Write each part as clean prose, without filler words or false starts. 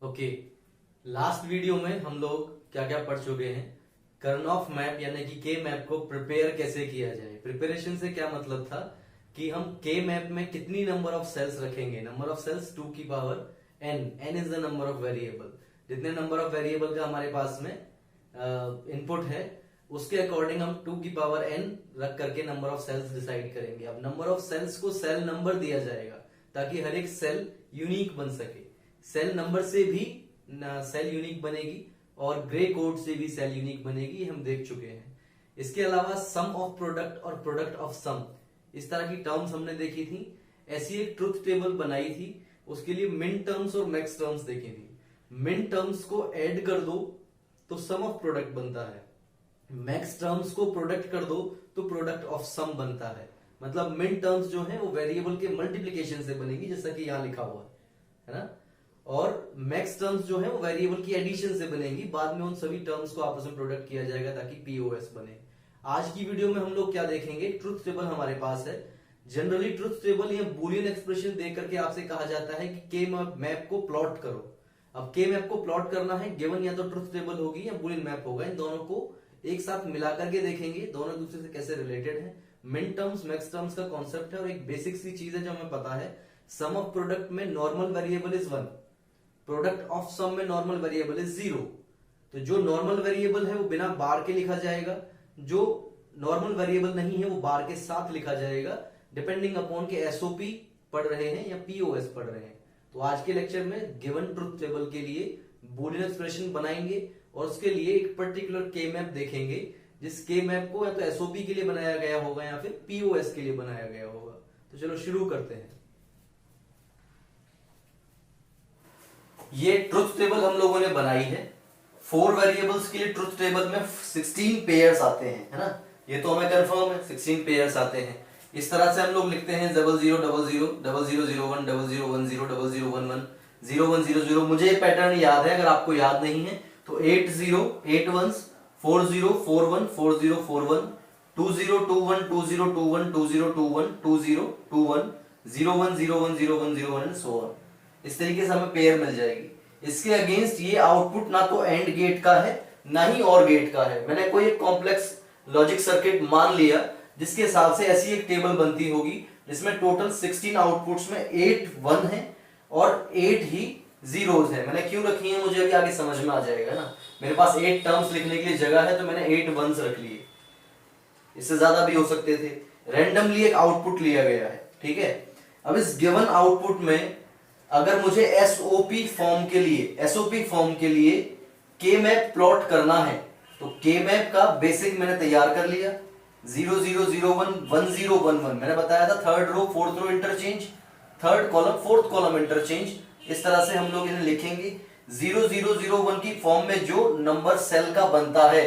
Okay, last video में हम लोग क्या क्या पढ़ चुके हैं। कर्नऑफ मैप यानी कि के मैप को प्रिपेयर कैसे किया जाए। प्रिपरेशन से क्या मतलब था कि हम के मैप में कितनी नंबर ऑफ सेल्स रखेंगे। नंबर ऑफ सेल्स 2 की power n is the number of variable. जितने नंबर ऑफ वेरिएबल का हमारे पास में इनपुट है उसके अकॉर्डिंग हम 2 की पावर n रख करके नंबर ऑफ सेल्स डिसाइड करेंगे। अब नंबर ऑफ सेल्स को सेल नंबर दिया जाएगा ताकि हर एक सेल यूनिक बन सके। सेल नंबर से भी सेल यूनिक बनेगी और ग्रे कोड से भी सेल यूनिक बनेगी, हम देख चुके हैं। इसके अलावा सम ऑफ प्रोडक्ट और प्रोडक्ट ऑफ सम, इस तरह की टर्म्स हमने देखी थी। ऐसी एक ट्रुथ टेबल बनाई थी, उसके लिए मिन टर्म्स और मैक्स टर्म्स देखी थी। मिन टर्म्स को ऐड कर दो तो सम ऑफ प्रोडक्ट बनता है, मैक्स टर्म्स को प्रोडक्ट कर दो तो प्रोडक्ट ऑफ सम बनता है। मतलब मिन टर्म्स जो है वो वेरिएबल के मल्टीप्लीकेशन से बनेगी, जैसा कि यहां लिखा हुआ है ना। और मैक्स टर्म्स जो है वो वेरिएबल की एडिशन से बनेगी। बाद में उन सभी टर्म्स को आपस में प्रोडक्ट किया जाएगा ताकि पीओएस बने। आज की वीडियो में हम लोग क्या देखेंगे, ट्रुथ टेबल हमारे पास है। जनरली ट्रुथ टेबल या बुलियन एक्सप्रेशन देख करके आपसे कहा जाता है कि के मैप को प्लॉट करो। अब के मैप को प्लॉट करना है, गिवन या तो ट्रुथ टेबल होगी या बुलियन मैप होगा। इन दोनों को एक साथ मिलाकर के देखेंगे दोनों एक दूसरे से कैसे रिलेटेड है। मिन टर्म्स मैक्स टर्म्स का कॉन्सेप्ट है और एक बेसिक सी चीज है जो हमें पता है। सम ऑफ प्रोडक्ट में normal variable is 1, product of sum में नॉर्मल वेरिएबल इज 0। तो जो नॉर्मल वेरिएबल है वो बिना बार के लिखा जाएगा, जो नॉर्मल वेरिएबल नहीं है वो बार के साथ लिखा जाएगा, डिपेंडिंग अपॉन के एसओपी पढ़ रहे हैं या पीओएस पढ़ रहे हैं। तो आज के लेक्चर में गिवन ट्रुथ टेबल के लिए बूलियन एक्सप्रेशन बनाएंगे और उसके लिए एक पर्टिकुलर के मैप देखेंगे, जिस के मैप को या तो एसओपी के लिए बनाया गया होगा या फिर पीओएस के लिए बनाया गया होगा। तो चलो शुरू करते हैं। ये ट्रुथ टेबल हम लोगों ने बनाई है। 4 वेरिएबल्स के लिए ट्रुथ टेबल में 16 पेयर्स आते हैं, है ना। ये तो हमें कंफर्म है, 16 पेयर्स आते हैं। इस तरह से हम लोग लिखते हैं 0000 00 0001 0010 0011 0100। मुझे ये पैटर्न याद है, अगर आपको याद नहीं है तो 80 81 40 41 40 41 20 21 20 21 20 21 20 21 01 01 01 01 एंड सो ऑन। इस तरीके से हमें पेयर मिल जाएगी। इसके अगेंस्ट ये आउटपुट ना तो एंड गेट का है ना ही और गेट का है। मैंने कोई एक कॉम्प्लेक्स लॉजिक सर्किट मान लिया जिसके हिसाब से ऐसी एक टेबल बनती होगी जिसमें टोटल 16 आउटपुट्स में 8 1 है और 8 ही जीरोस है। मैंने क्यों रखी है मुझे अभी आगे समझ में आ जाएगा ना। मेरे पास 8 टर्म्स लिखने के लिए जगह है तो मैंने 8 वंस रख लिए, इससे ज्यादा भी हो सकते थे। रैंडमली एक आउटपुट लिया गया है, ठीक है। अब इस गिवन आउटपुट में अगर मुझे एसओपी फॉर्म के लिए के मैप प्लॉट करना है तो के मैप का बेसिक मैंने तैयार कर लिया। 0001 1011 मैंने बताया था, third row fourth row interchange, third column fourth column interchange. इस तरह से हम लोग इन्हें लिखेंगे। 0001 की फॉर्म में जो नंबर सेल का बनता है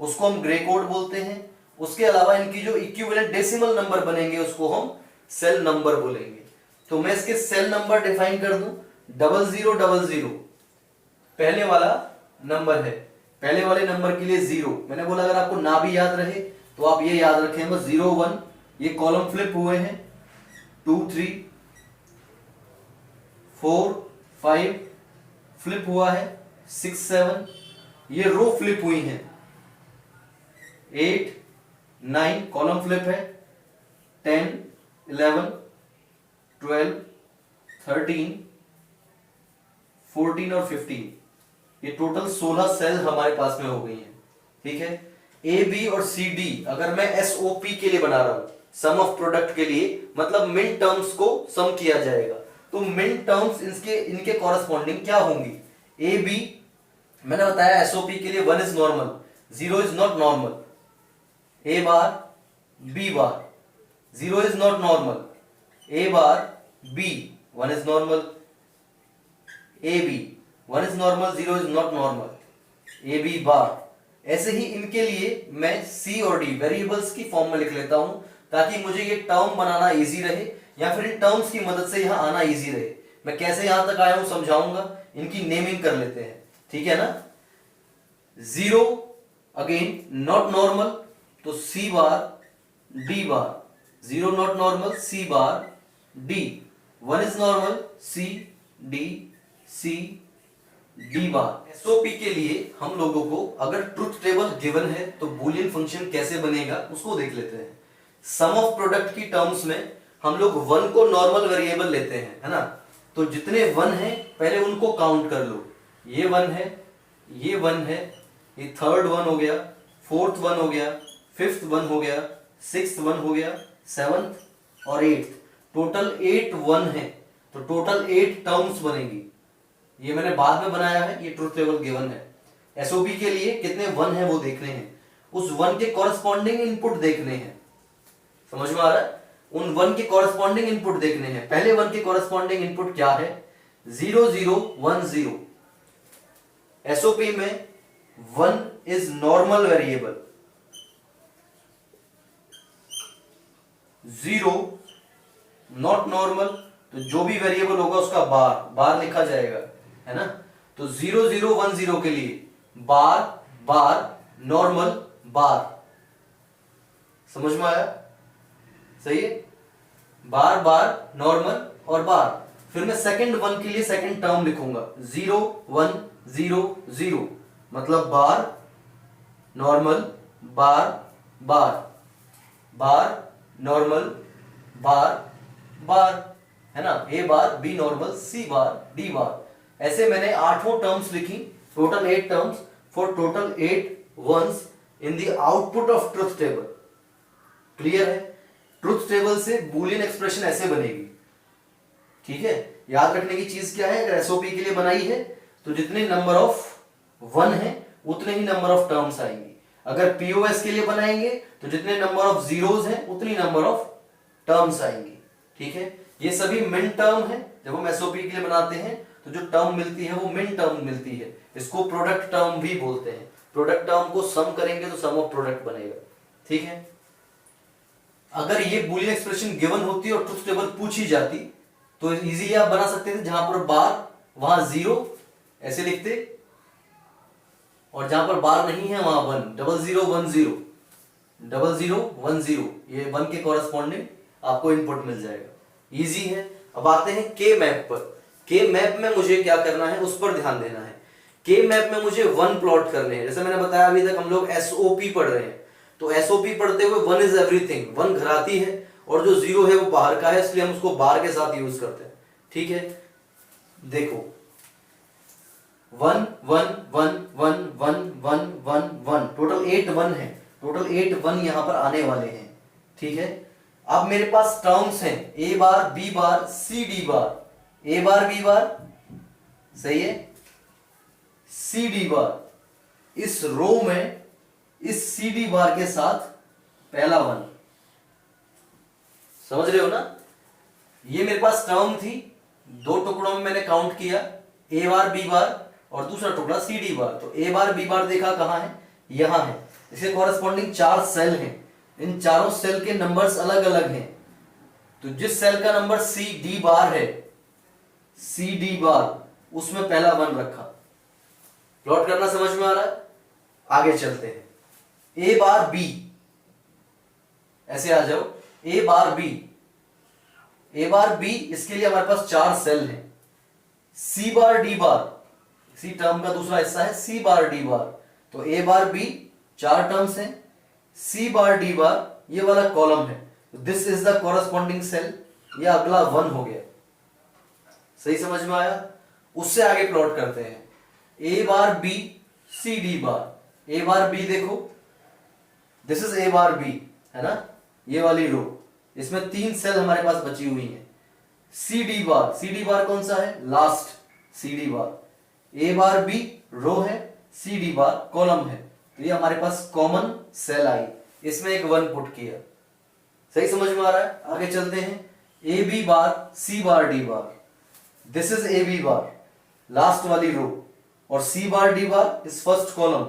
उसको हम ग्रे कोड बोलते हैं। उसके अलावा इनकी जो इक्विवेलेंट डेसिमल नंबर बनेंगे उसको हम सेल नंबर बोलेंगे। तो मैं इसके सेल नंबर डिफाइन कर दूं। 0000 पहले वाला नंबर है, पहले वाले नंबर के लिए 0। मैंने बोला अगर आपको ना भी याद रहे तो आप ये याद रखें बस 0 1, ये कॉलम फ्लिप हुए हैं। 2 3 4 5 फ्लिप हुआ है। 6 7 ये रो फ्लिप हुई हैं। 8 9 कॉलम फ्लिप है। 10 11 12 13 14 और 15, ये टोटल 16 सेल हमारे पास में हो गई हैं, ठीक है। ए बी और सी डी अगर मैं एसओपी के लिए बना रहा हूं, सम ऑफ प्रोडक्ट के लिए, मतलब मिन टर्म्स को सम किया जाएगा, तो मिन टर्म्स इनके कॉरेस्पॉन्डिंग क्या होंगी। ए बी मैंने बताया एसओपी के लिए 1 is normal, 0 is not normal. A bar B bar 0 is not normal, A bar B 1 is normal, A B 1 is normal 0 is not normal, A B bar. ऐसे ही इनके लिए मैं सी और डी वेरिएबल्स की फॉर्म में लिख लेता हूं ताकि मुझे ये टर्म बनाना इजी रहे या फिर इन टर्म्स की मदद से यहां आना इजी रहे। मैं कैसे यहां तक आया हूं समझाऊंगा, इनकी नेमिंग कर लेते हैं, ठीक है ना। 0 अगेन नॉट नॉर्मल तो C bar D bar, 0 not normal C bar D, 1 is normal C D C D bar. SOP के लिए हम लोगों को अगर ट्रुथ टेबल गिवन है तो बूलियन फंक्शन कैसे बनेगा उसको देख लेते हैं। सम ऑफ प्रोडक्ट की टर्म्स में हम लोग वन को नॉर्मल वेरिएबल लेते हैं, है ना। तो जितने वन हैं पहले उनको काउंट कर लो। ये वन है, ये वन है, ये थर्ड वन हो गया, फोर्थ वन हो गया, फिफ्थ वन हो गया, सिक्स्थ वन हो गया, सेवंथ और एट्थ। टोटल 8 वन है, तो टोटल 8 टर्म्स बनेगी। ये मैंने बाद में बनाया है, ये ट्रुथ टेबल गिवन है। एसओपी के लिए कितने वन है वो देखने हैं, उस वन के कॉरस्पॉन्डिंग इनपुट देखने हैं। समझ में आ रहा है? उन वन के कॉरस्पॉन्डिंग इनपुट देखने हैं। पहले वन के कॉरस्पॉन्डिंग इनपुट क्या है? 0 0 1 0। एसओपी में 1 is normal variable, 0 not normal, तो जो भी वेरिएबल होगा उसका बार बार लिखा जाएगा, है ना। तो 0 0 1 0 के लिए बार बार नॉर्मल बार। समझ में आया? सही है। बार बार नॉर्मल और बार। फिर मैं सेकंड वन के लिए सेकंड टर्म लिखूंगा 0 1 0 0, मतलब बार नॉर्मल बार बार, बार नॉर्मल बार बार, है ना। A bar, B normal, C bar, D bar. ऐसे मैंने 8 टर्म्स लिखी, total 8 terms for total 8 once in the output of truth table. Clear है? ट्रुथ टेबल से बूलियन एक्सप्रेशन ऐसे बनेगी। ठीक है, याद रखने की चीज क्या है, अगर एसओपी के लिए बनाई है तो जितने नंबर ऑफ वन है उतने ही नंबर ऑफ टर्म्स आएंगी। अगर पीओएस के लिए बनाएंगे तो जितने नंबर ऑफ जीरोस हैं उतनी नंबर ऑफ टर्म्स आएंगी। ठीक है, ये सभी मिन टर्म है। जब हम एसओपी के लिए बनाते हैं तो जो टर्म मिलती है वो मिन टर्म मिलती है। इसको प्रोडक्ट टर्म भी बोलते हैं। प्रोडक्ट टर्म को सम करेंगे तो सम ऑफ प्रोडक्ट बनेगा। ठीक है, अगर ये बूलियन एक्सप्रेशन गिवन होती और ट्रुथ टेबल पूछी जाती तो इजीली आप बना सकते थे। जहां पर बार वहां 0 ऐसे लिखते, और जहां पर बार नहीं है वहां 1, 0 0 1 0, 0 0 1 0, ये 1 के कॉरेस्पॉन्डिंग आपको इनपुट मिल जाएगा। इजी है। अब आते हैं के मैप पर। के मैप में मुझे क्या करना है उस पर ध्यान देना है। के मैप में मुझे 1 प्लॉट करने हैं। जैसे मैंने बताया अभी तक हम लोग एसओपी पढ़ रहे हैं, तो एसओपी पढ़ते हुए 1 इज एवरीथिंग, 1 घराती है और जो 0 है वो बाहर का है, इसलिए हम उसको बार के साथ यूज करते हैं। ठीक है, देखो 1 1 1 1 1 1 1 1, टोटल 8 1 है। टोटल 8 1 यहां पर आने वाले हैं। ठीक है, अब मेरे पास टर्म्स हैं A bar B bar C D bar. A bar B bar, सही है, सी डी बार। इस रो में इस सी डी बार के साथ पहला 1, समझ रहे हो ना। ये मेरे पास टर्म थी, 2 टुकड़ों में मैंने काउंट किया, ए बार बी बार और दूसरा टुकड़ा सी डी बार। तो ए बार बी बार देखा कहां है, यहां है। इसके कॉरेस्पॉन्डिंग 4 सेल हैं। इन चारों सेल के नंबर्स अलग अलग हैं। तो जिस सेल का नंबर सी डी बार है, सी डी बार, उसमें पहला 1 रखा। प्लॉट करना समझ में आ रहा है? आगे चलते हैं। ए बार बी, ऐसे आ जाओ, ए बार बी, ए बार बी, इसके लिए हमारे पास 4 सेल हैं। सी बार डी बार, सी टर्म का दूसरा हिस्सा है, सी बार डी बार। तो ए बार बी 4 टर्म्स हैं, सी बार डी बार ये वाला कॉलम है। This is the corresponding cell. ये अगला 1 हो गया। सही समझ में आया? उससे आगे प्लॉट करते हैं। A bar B C D bar. A bar B देखो, this is A bar B, है ना, ये वाली रो। इसमें 3 सेल हमारे पास बची हुई हैं। सी डी बार, सी डी बार कौन सा है, last C D bar. A bar B रो है, सी डी बार कॉलम है। तो ये हमारे पास कॉमन सेल आई, इसमें एक 1 पुट किया। सही समझ में आ रहा है? आगे चलते हैं। A B bar C bar D bar, this is A B bar, last वाली रो, और सी बार डी बार इस फर्स्ट कॉलम,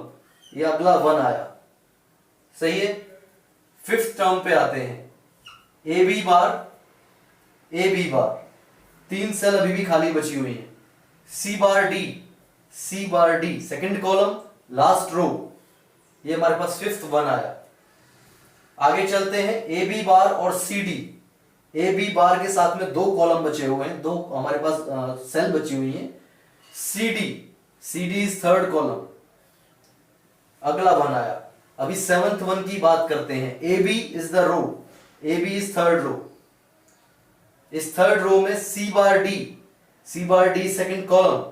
ये अगला 1 आया। सही है। 5th टर्म पे आते हैं। A B bar A B bar, 3 cell अभी भी खाली बची हुई हैं। C bar D, C bar D, second column, last row, ये हमारे पास 5th 1 आया। आगे चलते हैं। ए बी बार और सी डी, ए बी बार के साथ में 2 कॉलम बचे हुए हैं, 2 हमारे पास सेल बची हुई हैं। C D, CD is third column. अगला वन आया, अभी सेवंथ वन की बात करते हैं। AB is the row, AB is third row. इस थर्ड रो में C bar D second column.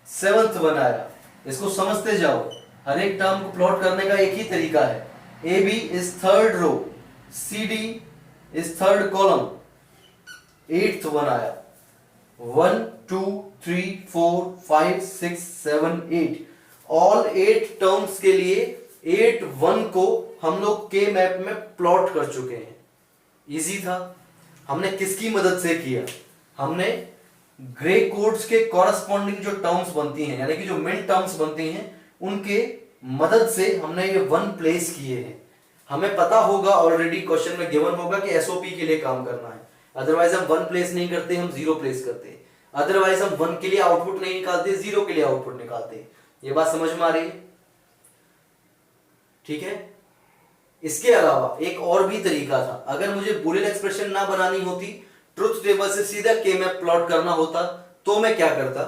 Seventh one आया, इसको समझते जाओ, हर एक टर्म को प्लॉट करने का एक ही तरीका है। AB is third row, CD is third column. Eighth one आया, 1 2 3 4 5 6 7 8, ऑल 8 टर्म्स के लिए 8 वन को हम लोग के मैप में प्लॉट कर चुके हैं। इजी था। हमने किसकी मदद से किया? हमने ग्रे कोड्स के कॉरस्पॉन्डिंग जो टर्म्स बनती हैं, यानी कि जो मेन टर्म्स बनती हैं, उनके मदद से हमने ये वन प्लेस किए हैं। हमें पता होगा ऑलरेडी, क्वेश्चन में गिवन होगा कि एसओपी के लिए काम करना है। अदरवाइज हम वन प्लेस नहीं करते, हम जीरो प्लेस करते हैं। अदरवाइज हम वन के लिए आउटपुट नहीं निकालते, जीरो के लिए आउटपुट निकालते हैं। ये बात समझ में आ रही है? ठीक है। इसके अलावा एक और भी तरीका था। अगर मुझे बुलियन एक्सप्रेशन ना बनानी होती, ट्रुथ टेबल से सीधा के मैप प्लॉट करना होता, तो मैं क्या करता?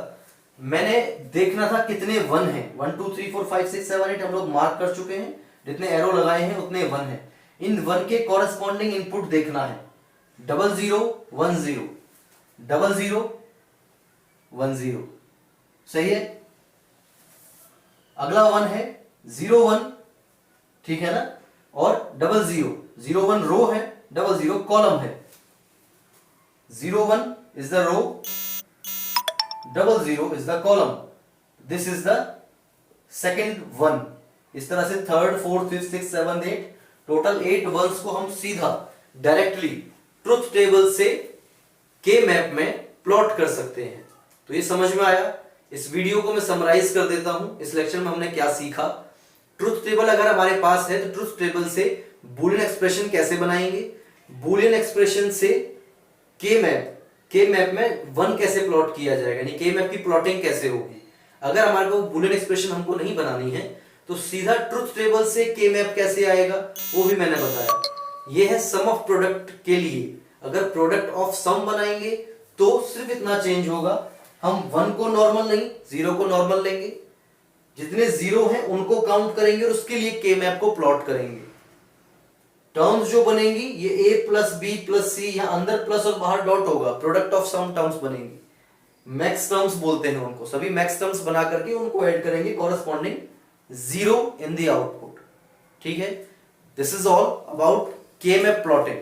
मैंने देखना था कितने वन हैं। 1 2 3 4 5 6 7 8 हम लोग मार्क कर चुके हैं। जितने एरो लगाए हैं उतने वन हैं। इन वन के कॉरस्पॉन्डिंग इनपुट देखना है। 0 0 1 0, 0 0 1 0, सही है। अगला वन है 0 1, ठीक है ना। और 0 0, 0 1 रो है, 0 0 कॉलम है। 0 1 is the row, 0 0 is the column. This is the second one. इस तरह से third fourth fifth six seven eight, total 8 ones को हम सीधा डायरेक्टली ट्रुथ टेबल से के मैप में प्लॉट कर सकते हैं। तो ये समझ में आया। इस वीडियो को मैं समराइज कर देता हूं। इस लेक्चर में हमने क्या सीखा? ट्रुथ टेबल अगर हमारे पास है तो ट्रुथ टेबल से बूलियन एक्सप्रेशन कैसे बनाएंगे, बूलियन एक्सप्रेशन से के मैप में वन कैसे प्लॉट किया जाएगा, यानी के मैप की प्लॉटिंग कैसे होगी। अगर हमारे को बूलियन एक्सप्रेशन हमको नहीं बनानी है तो सीधा ट्रुथ टेबल से के मैप कैसे आएगा वो भी मैंने बताया। ये है सम ऑफ प्रोडक्ट के लिए। अगर प्रोडक्ट ऑफ सम बनाएंगे तो सिर्फ इतना चेंज होगा, हम वन को नॉर्मल नहीं, जीरो को नॉर्मल लेंगे। जितने जीरो हैं उनको काउंट करेंगे और उसके लिए के मैप को प्लॉट करेंगे। टर्म्स जो बनेंगी ये a प्लस बी प्लस सी, यहां अंदर प्लस और बाहर डॉट होगा, प्रोडक्ट ऑफ सम टर्म्स बनेंगी। मैक्स टर्म्स बोलते हैं उनको। सभी मैक्स टर्म्स बना करके उनको ऐड करेंगे corresponding zero in the output. ठीक है। दिस इज ऑल अबाउट के मैप प्लॉटिंग।